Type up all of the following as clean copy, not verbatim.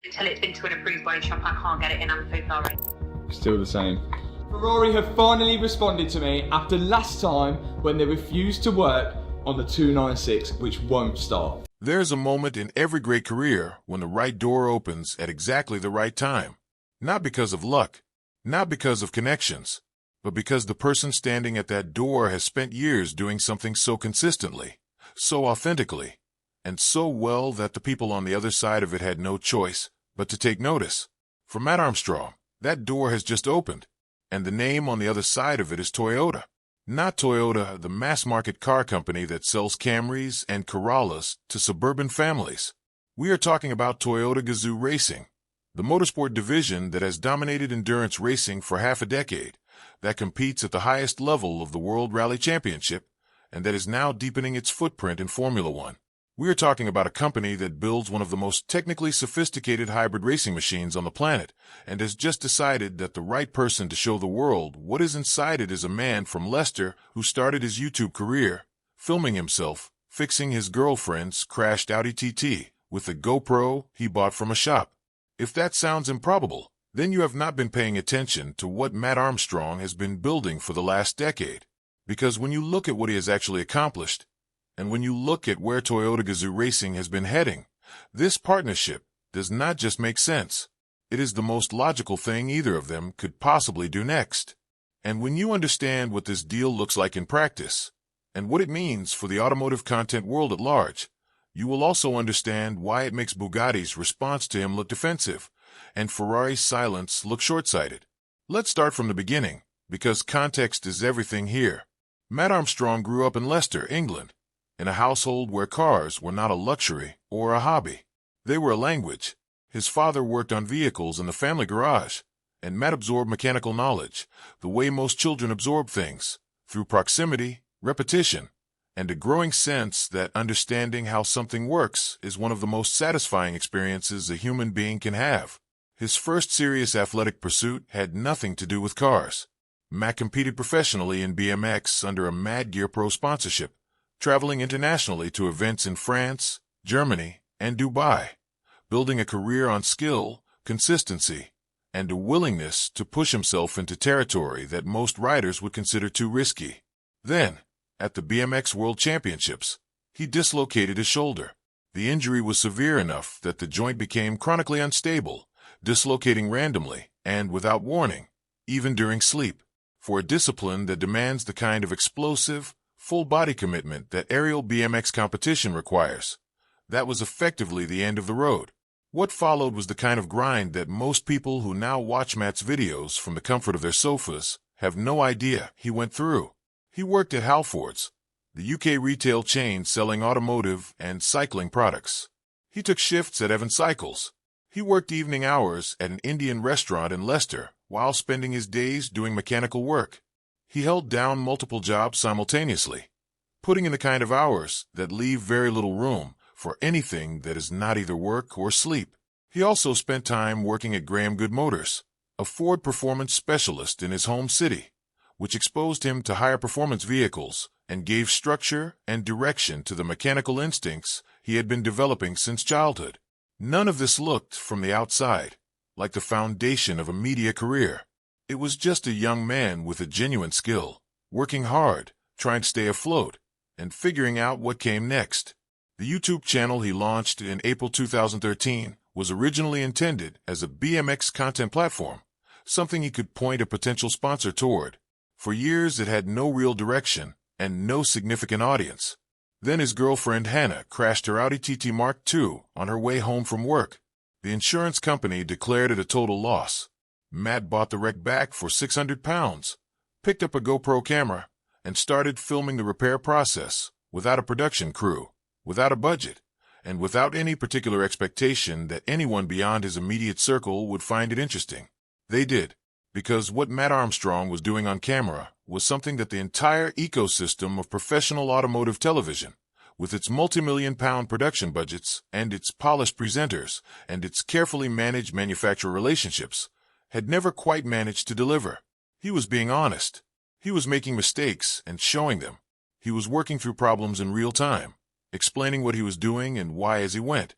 until it's been to an approved body shop, I can't get it in. I'm so sorry. Still the same. Ferrari have finally responded to me after last time when they refused to work on the 296, which won't start. There's a moment in every great career when the right door opens at exactly the right time. Not because of luck, not because of connections, but because the person standing at that door has spent years doing something so consistently, so authentically, and so well that the people on the other side of it had no choice but to take notice. For Mat Armstrong, that door has just opened, and the name on the other side of it is Toyota. Not Toyota, the mass-market car company that sells Camrys and Corollas to suburban families. We are talking about Toyota Gazoo Racing, the motorsport division that has dominated endurance racing for half a decade, that competes at the highest level of the World Rally Championship, and that is now deepening its footprint in Formula One. We are talking about a company that builds one of the most technically sophisticated hybrid racing machines on the planet, and has just decided that the right person to show the world what is inside it is a man from Leicester who started his YouTube career filming himself fixing his girlfriend's crashed Audi TT with a GoPro he bought from a shop. If that sounds improbable, then you have not been paying attention to what Mat Armstrong has been building for the last decade. Because when you look at what he has actually accomplished, and when you look at where Toyota Gazoo Racing has been heading, this partnership does not just make sense. It is the most logical thing either of them could possibly do next. And when you understand what this deal looks like in practice, and what it means for the automotive content world at large, you will also understand why it makes Bugatti's response to him look defensive, and Ferrari's silence look short-sighted. Let's start from the beginning, because context is everything here. Mat Armstrong grew up in Leicester, England, in a household where cars were not a luxury or a hobby. They were a language. His father worked on vehicles in the family garage, and Mat absorbed mechanical knowledge, the way most children absorb things, through proximity, repetition, and a growing sense that understanding how something works is one of the most satisfying experiences a human being can have. His first serious athletic pursuit had nothing to do with cars. Mat competed professionally in BMX under a Mad Gear Pro sponsorship, traveling internationally to events in France, Germany, and Dubai, building a career on skill, consistency, and a willingness to push himself into territory that most riders would consider too risky. Then, at the BMX World Championships, he dislocated his shoulder. The injury was severe enough that the joint became chronically unstable, dislocating randomly and without warning, even during sleep. For a discipline that demands the kind of explosive, full-body commitment that aerial BMX competition requires, that was effectively the end of the road. What followed was the kind of grind that most people who now watch Mat's videos from the comfort of their sofas have no idea he went through. He worked at Halfords, the UK retail chain selling automotive and cycling products. He took shifts at Evans Cycles. He worked evening hours at an Indian restaurant in Leicester while spending his days doing mechanical work. He held down multiple jobs simultaneously, putting in the kind of hours that leave very little room for anything that is not either work or sleep. He also spent time working at Graham Good Motors, a Ford performance specialist in his home city, which exposed him to higher performance vehicles and gave structure and direction to the mechanical instincts he had been developing since childhood. None of this looked, from the outside, like the foundation of a media career. It was just a young man with a genuine skill, working hard, trying to stay afloat, and figuring out what came next. The YouTube channel he launched in April 2013 was originally intended as a BMX content platform, something he could point a potential sponsor toward. For years it had no real direction and no significant audience. Then his girlfriend Hannah crashed her Audi TT Mark II on her way home from work. The insurance company declared it a total loss. Mat bought the wreck back for £600, picked up a GoPro camera, and started filming the repair process without a production crew, without a budget, and without any particular expectation that anyone beyond his immediate circle would find it interesting. They did, because what Mat Armstrong was doing on camera was something that the entire ecosystem of professional automotive television, with its multi-million-pound production budgets and its polished presenters and its carefully managed manufacturer relationships, had never quite managed to deliver. He was being honest. He was making mistakes and showing them. He was working through problems in real time, explaining what he was doing and why as he went,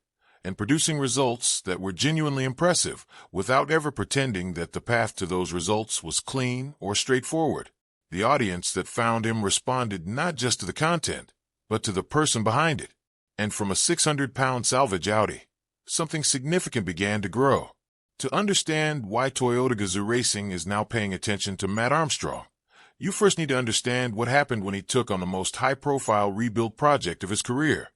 and producing results that were genuinely impressive without ever pretending that the path to those results was clean or straightforward. The audience that found him responded not just to the content, but to the person behind it. And from a 600-pound salvage Audi, something significant began to grow. To understand why Toyota Gazoo Racing is now paying attention to Mat Armstrong, you first need to understand what happened when he took on the most high-profile rebuild project of his career,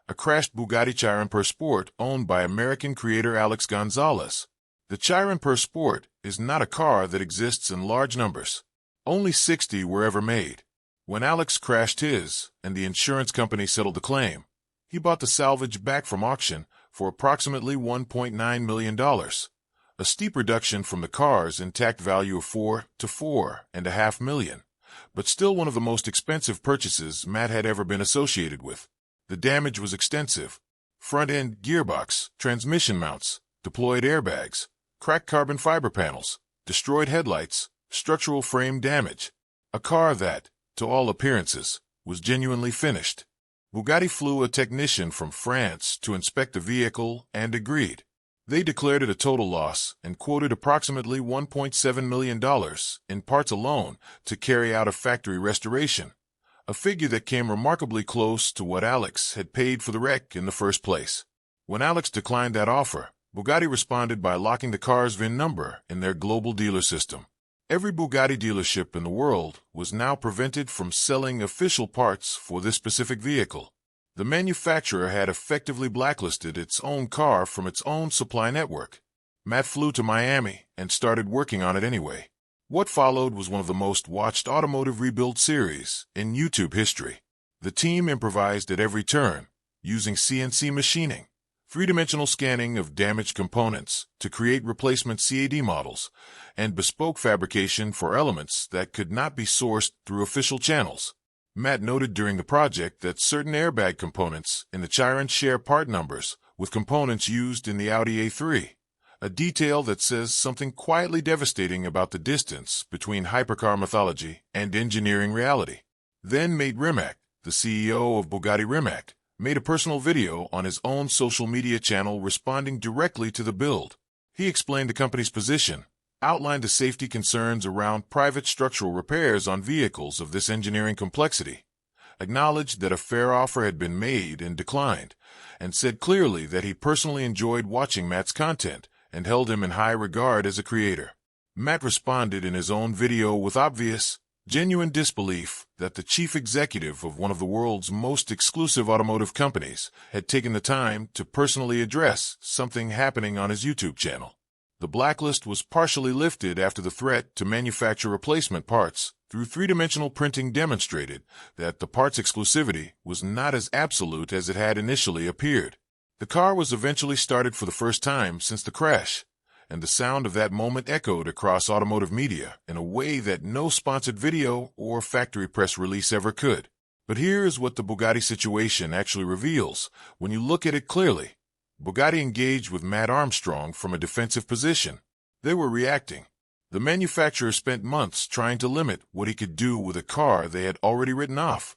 a crashed Bugatti Chiron Per Sport owned by American creator Alex Gonzalez. The Chiron Per Sport is not a car that exists in large numbers. Only 60 were ever made. When Alex crashed his, and the insurance company settled the claim, he bought the salvage back from auction for approximately $1.9 million, a steep reduction from the car's intact value of $4 to $4.5 million, but still one of the most expensive purchases Mat had ever been associated with. The damage was extensive: front-end gearbox, transmission mounts, deployed airbags, cracked carbon fiber panels, destroyed headlights, structural frame damage. A car that, to all appearances, was genuinely finished. Bugatti flew a technician from France to inspect the vehicle and agreed. They declared it a total loss and quoted approximately $1.7 million in parts alone to carry out a factory restoration, a figure that came remarkably close to what Alex had paid for the wreck in the first place. When Alex declined that offer, Bugatti responded by locking the car's VIN number in their global dealer system. Every Bugatti dealership in the world was now prevented from selling official parts for this specific vehicle. The manufacturer had effectively blacklisted its own car from its own supply network. Mat flew to Miami and started working on it anyway. What followed was one of the most watched automotive rebuild series in YouTube history. The team improvised at every turn, using CNC machining, three-dimensional scanning of damaged components to create replacement CAD models, and bespoke fabrication for elements that could not be sourced through official channels. Mat noted during the project that certain airbag components in the Chiron share part numbers with components used in the Audi A3, a detail that says something quietly devastating about the distance between hypercar mythology and engineering reality. Then Mate Rimac, the CEO of Bugatti Rimac, made a personal video on his own social media channel responding directly to the build. He explained the company's position, outlined the safety concerns around private structural repairs on vehicles of this engineering complexity, acknowledged that a fair offer had been made and declined, and said clearly that he personally enjoyed watching Mat's content and held him in high regard as a creator. Mat responded in his own video with obvious, genuine disbelief that the chief executive of one of the world's most exclusive automotive companies had taken the time to personally address something happening on his YouTube channel. The blacklist was partially lifted after the threat to manufacture replacement parts through three-dimensional printing demonstrated that the parts exclusivity was not as absolute as it had initially appeared. The car was eventually started for the first time since the crash, and the sound of that moment echoed across automotive media in a way that no sponsored video or factory press release ever could. But here is what the Bugatti situation actually reveals when you look at it clearly. Bugatti engaged with Mat Armstrong from a defensive position. They were reacting. The manufacturer spent months trying to limit what he could do with a car they had already written off.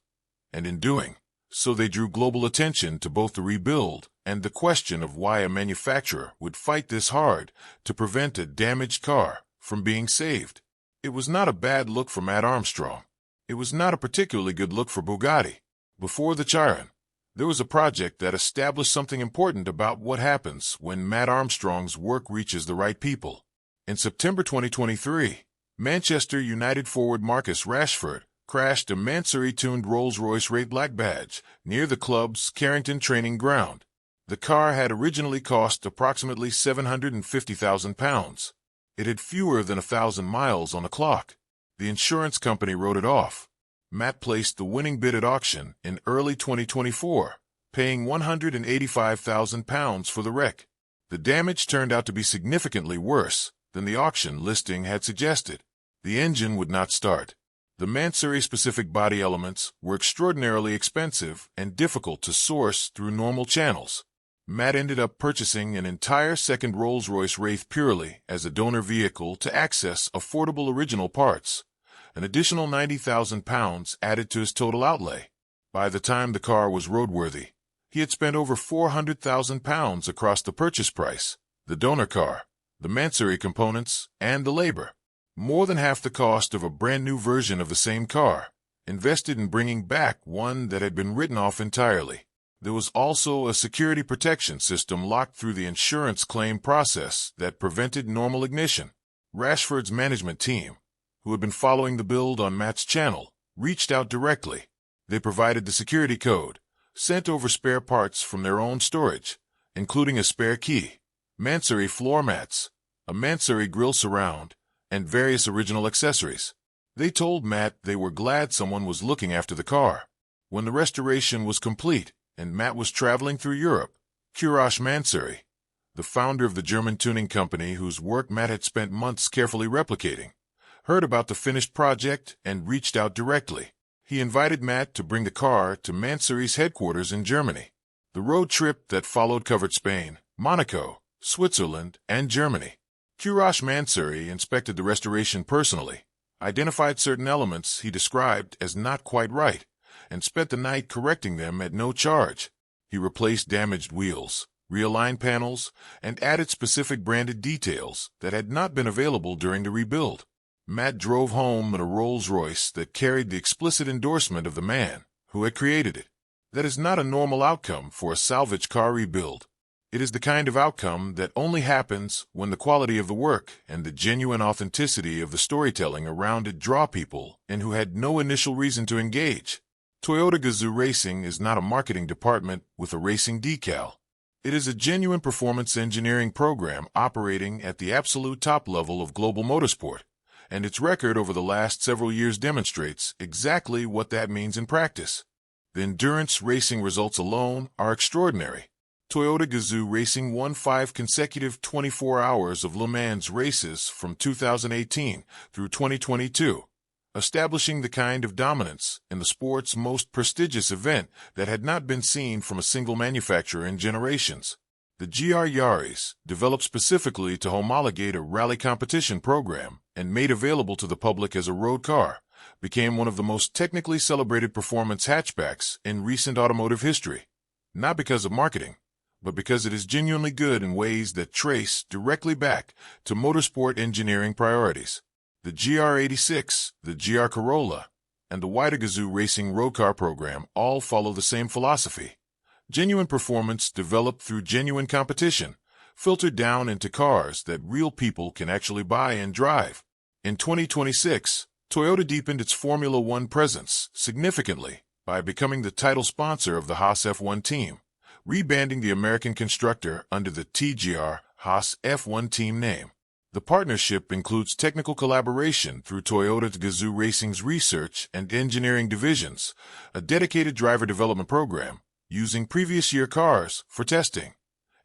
And in doing so, they drew global attention to both the rebuild and the question of why a manufacturer would fight this hard to prevent a damaged car from being saved. It was not a bad look for Mat Armstrong. It was not a particularly good look for Bugatti. Before the Chiron, there was a project that established something important about what happens when Mat Armstrong's work reaches the right people. In September 2023, Manchester United forward Marcus Rashford crashed a Mansory-tuned Rolls-Royce Ray Black badge near the club's Carrington training ground. The car had originally cost approximately £750,000. It had fewer than 1,000 miles on the clock. The insurance company wrote it off. Mat placed the winning bid at auction in early 2024, paying £185,000 for the wreck. The damage turned out to be significantly worse than the auction listing had suggested. The engine would not start. The Mansory-specific body elements were extraordinarily expensive and difficult to source through normal channels. Mat ended up purchasing an entire second Rolls-Royce Wraith purely as a donor vehicle to access affordable original parts. An additional £90,000 added to his total outlay. By the time the car was roadworthy, He had spent over £400,000 across the purchase price, the donor car, the Mansory components, and the labor. More than half the cost of a brand new version of the same car, invested in bringing back one that had been written off entirely. There was also a security protection system locked through the insurance claim process that prevented normal ignition. Rashford's management team, who had been following the build on Mat's channel, reached out directly. They provided the security code, sent over spare parts from their own storage, including a spare key, Mansory floor mats, a Mansory grill surround, and various original accessories. They told Mat they were glad someone was looking after the car. When the restoration was complete and Mat was traveling through Europe, Kurash Mansory, the founder of the German tuning company whose work Mat had spent months carefully replicating, heard about the finished project and reached out directly. He invited Mat to bring the car to Mansory's headquarters in Germany. The road trip that followed covered Spain, Monaco, Switzerland, and Germany. Kurash Mansory inspected the restoration personally, identified certain elements he described as not quite right, and spent the night correcting them at no charge. He replaced damaged wheels, realigned panels, and added specific branded details that had not been available during the rebuild. Mat drove home in a Rolls-Royce that carried the explicit endorsement of the man who had created it. That is not a normal outcome for a salvage car rebuild. It is the kind of outcome that only happens when the quality of the work and the genuine authenticity of the storytelling around it draw people in who had no initial reason to engage. Toyota Gazoo Racing is not a marketing department with a racing decal. It is a genuine performance engineering program operating at the absolute top level of global motorsport, and its record over the last several years demonstrates exactly what that means in practice. The endurance racing results alone are extraordinary. Toyota Gazoo Racing won 5 consecutive 24 hours of Le Mans races from 2018 through 2022, establishing the kind of dominance in the sport's most prestigious event that had not been seen from a single manufacturer in generations. The GR Yaris, developed specifically to homologate a rally competition program and made available to the public as a road car, became one of the most technically celebrated performance hatchbacks in recent automotive history. Not because of marketing, but because it is genuinely good in ways that trace directly back to motorsport engineering priorities. The GR86, the GR Corolla, and the wider Gazoo Racing road car program all follow the same philosophy. Genuine performance developed through genuine competition, filtered down into cars that real people can actually buy and drive. In 2026, Toyota deepened its Formula One presence significantly by becoming the title sponsor of the Haas F1 team, rebranding the American constructor under the TGR Haas F1 team name. The partnership includes technical collaboration through Toyota Gazoo Racing's research and engineering divisions, a dedicated driver development program using previous year cars for testing,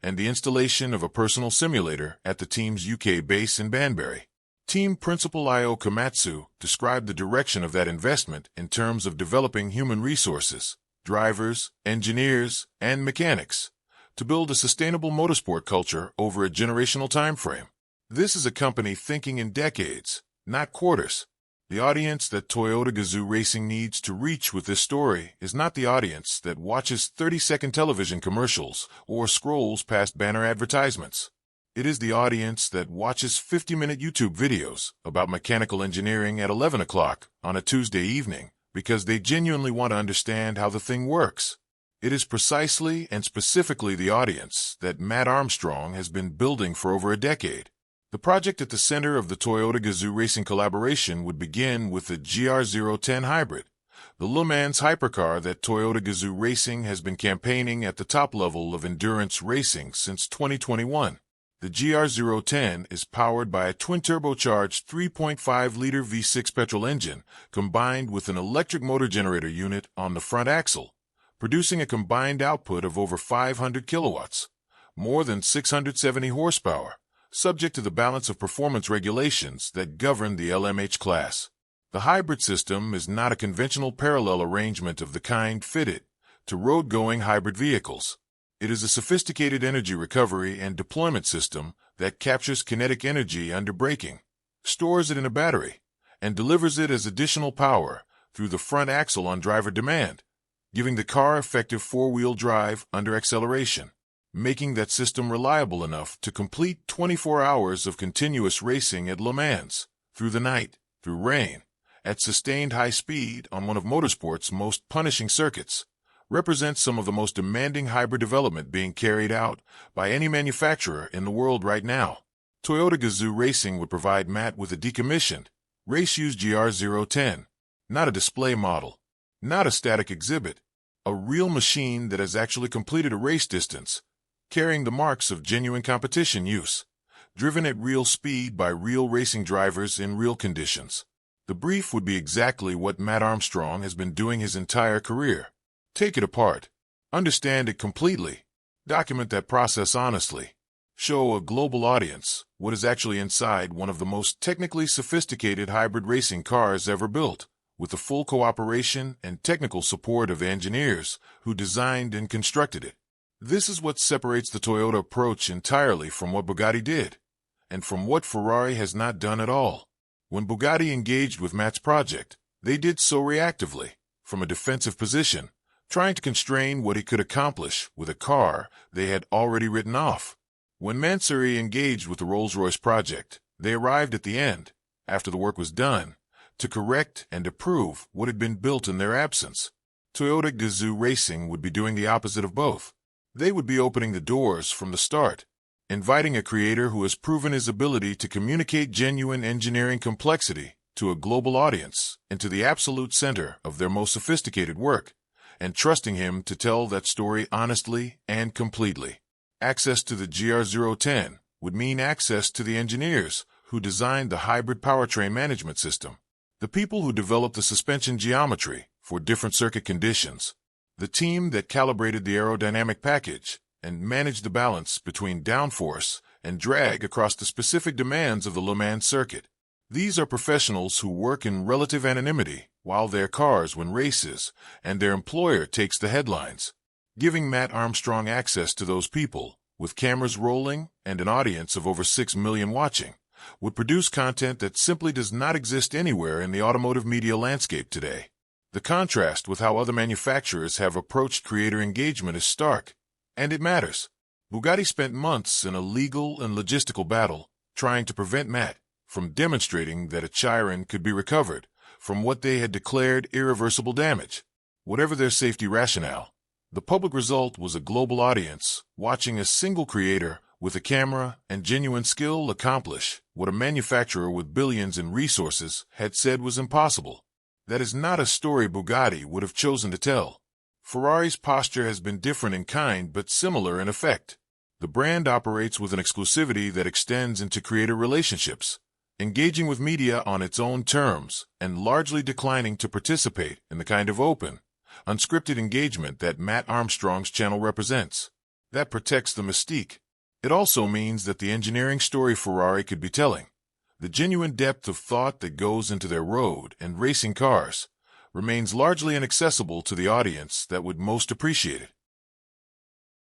and the installation of a personal simulator at the team's UK base in Banbury. Team Principal Io Komatsu described the direction of that investment in terms of developing human resources, drivers, engineers, and mechanics, to build a sustainable motorsport culture over a generational time frame. This is a company thinking in decades, not quarters. The audience that Toyota Gazoo Racing needs to reach with this story is not the audience that watches 30-second television commercials or scrolls past banner advertisements. It is the audience that watches 50-minute YouTube videos about mechanical engineering at 11 o'clock on a Tuesday evening because they genuinely want to understand how the thing works. It is precisely and specifically the audience that Mat Armstrong has been building for over a decade. The project at the center of the Toyota Gazoo Racing collaboration would begin with the GR010 Hybrid, the Le Mans hypercar that Toyota Gazoo Racing has been campaigning at the top level of endurance racing since 2021. The GR010 is powered by a twin-turbocharged 3.5-liter V6 petrol engine combined with an electric motor generator unit on the front axle, producing a combined output of over 500 kilowatts, more than 670 horsepower, subject to the balance of performance regulations that govern the LMH class. The hybrid system is not a conventional parallel arrangement of the kind fitted to road-going hybrid vehicles. It is a sophisticated energy recovery and deployment system that captures kinetic energy under braking, stores it in a battery, and delivers it as additional power through the front axle on driver demand. giving the car effective four-wheel drive under acceleration, making that system reliable enough to complete 24 hours of continuous racing at Le Mans, through the night, through rain, at sustained high speed on one of motorsport's most punishing circuits, represents some of the most demanding hybrid development being carried out by any manufacturer in the world right now. Toyota Gazoo Racing would provide Matt with a decommissioned, race-used GR010, not a display model, not a static exhibit, a real machine that has actually completed a race distance, carrying the marks of genuine competition use, driven at real speed by real racing drivers in real conditions. The brief would be exactly what Mat Armstrong has been doing his entire career. Take it apart, understand it completely, document that process honestly, show a global audience what is actually inside one of the most technically sophisticated hybrid racing cars ever built, with the full cooperation and technical support of engineers who designed and constructed it. This is what separates the Toyota approach entirely from what Bugatti did, and from what Ferrari has not done at all. When Bugatti engaged with Mat's project, they did so reactively, from a defensive position, trying to constrain what he could accomplish with a car they had already written off. When Mansouri engaged with the Rolls-Royce project, they arrived at the end, after the work was done, to correct and approve what had been built in their absence. Toyota Gazoo Racing would be doing the opposite of both. They would be opening the doors from the start, inviting a creator who has proven his ability to communicate genuine engineering complexity to a global audience into the absolute center of their most sophisticated work, and trusting him to tell that story honestly and completely. Access to the GR010 would mean access to the engineers who designed the hybrid powertrain management system, the people who developed the suspension geometry for different circuit conditions, the team that calibrated the aerodynamic package and managed the balance between downforce and drag across the specific demands of the Le Mans circuit. These are professionals who work in relative anonymity while their cars win races and their employer takes the headlines. Giving Mat Armstrong access to those people, with cameras rolling and an audience of over 6 million watching, would produce content that simply does not exist anywhere in the automotive media landscape today. The contrast with how other manufacturers have approached creator engagement is stark, and it matters. Bugatti spent months in a legal and logistical battle trying to prevent Mat from demonstrating that a Chiron could be recovered from what they had declared irreversible damage. Whatever their safety rationale, the public result was a global audience watching a single creator with a camera and genuine skill accomplish what a manufacturer with billions in resources had said was impossible. That is not a story Bugatti would have chosen to tell. Ferrari's posture has been different in kind but similar in effect. The brand operates with an exclusivity that extends into creator relationships, engaging with media on its own terms and largely declining to participate in the kind of open, unscripted engagement that Mat Armstrong's channel represents. That protects the mystique. It also means that the engineering story Ferrari could be telling, the genuine depth of thought that goes into their road and racing cars, remains largely inaccessible to the audience that would most appreciate it.